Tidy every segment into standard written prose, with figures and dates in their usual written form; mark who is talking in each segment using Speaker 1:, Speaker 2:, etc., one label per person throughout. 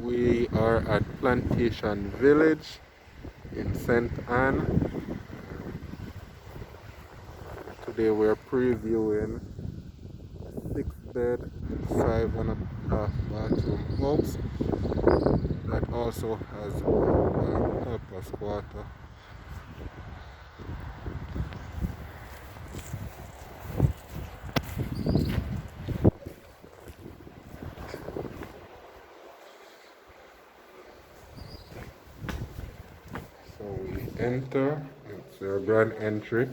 Speaker 1: We are at Plantation Village in St. Anne. Today we're previewing a 6-bed, 5.5 bathroom house that also has a helper's quarter. So we enter, it's our grand entry,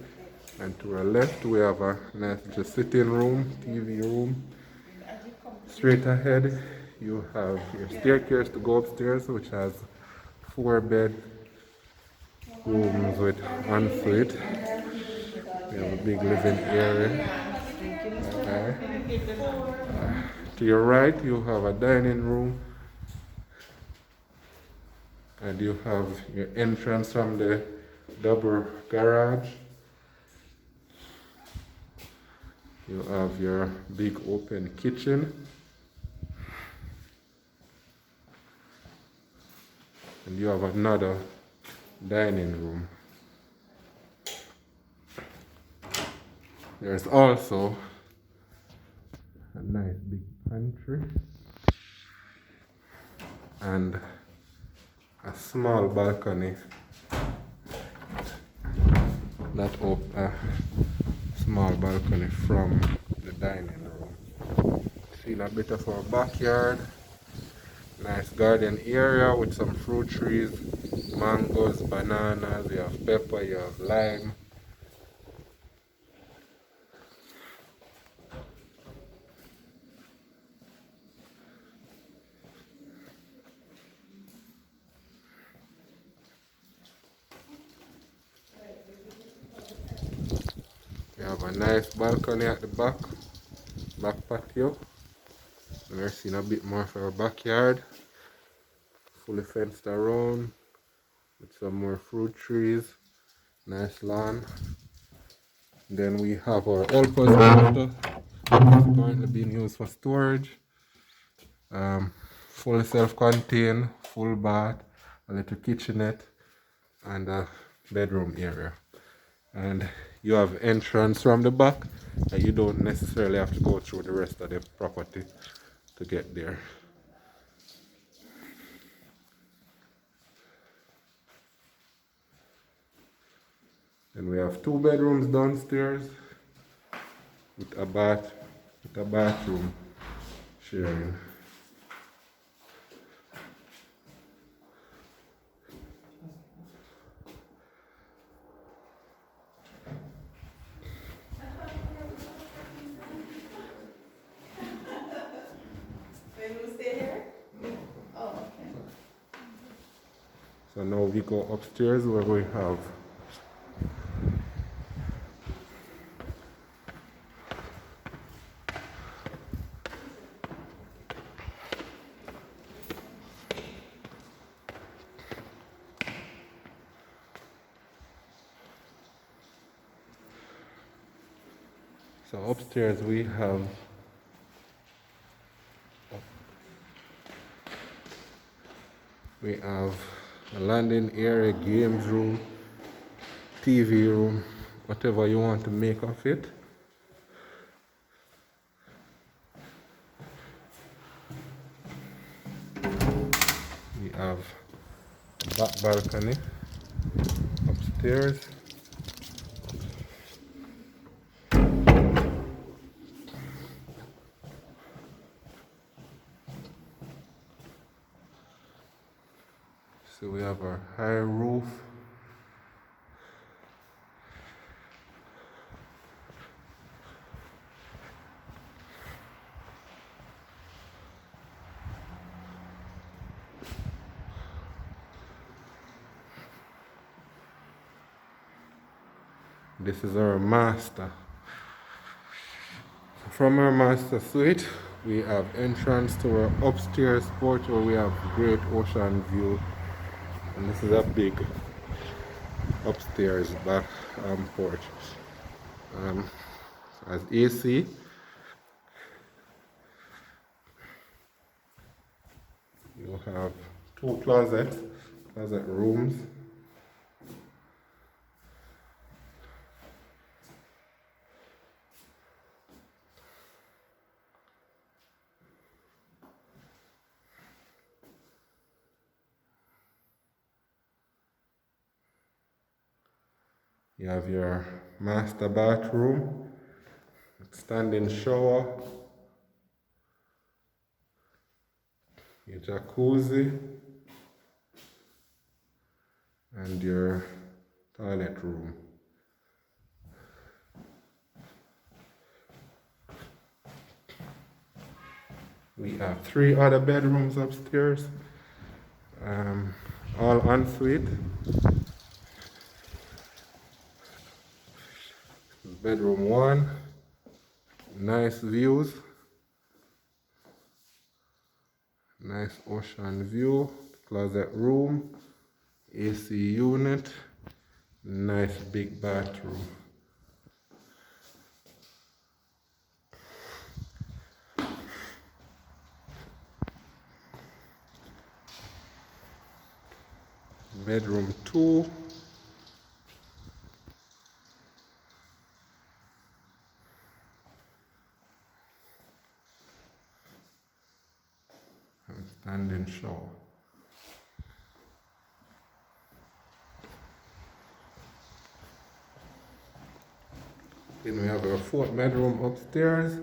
Speaker 1: and to our left we have a nice just sitting room, TV room. Straight ahead you have your staircase to go upstairs, which has 4 bed rooms with ensuite. We have a big living area. Okay. To your right you have a dining room, and you have your entrance from the double garage. You have your big open kitchen, and you have another dining room. There's also a nice big pantry and a small balcony that a small balcony from the dining room. Seen a bit of our backyard. Nice garden area with some fruit trees, mangoes, bananas, you have pepper, you have lime. You have a nice balcony at the back patio. We're seeing a bit more for our backyard. Fully fenced around with some more fruit trees. Nice lawn. Then we have our all-purpose water, currently being used for storage. Fully self-contained, full bath, a little kitchenette, and a bedroom area. And you have entrance from the back, and you don't necessarily have to go through the rest of the property to get there. And we have 2 bedrooms downstairs with a bathroom sharing. So now we go upstairs where we have upstairs we have a landing area, games room, TV room, whatever you want to make of it. We have a back balcony upstairs. So we have our high roof. This is our master. From our master suite, we have entrance to our upstairs porch where we have great ocean view. And this is a big upstairs back porch. As AC. You You have two closet rooms. You have your master bathroom, standing shower, your jacuzzi, and your toilet room. We have 3 other bedrooms upstairs, all ensuite. Bedroom 1, nice views, nice ocean view, closet room, AC unit, nice big bathroom. Bedroom 2, and standing shower. Then we have our 4th bedroom upstairs.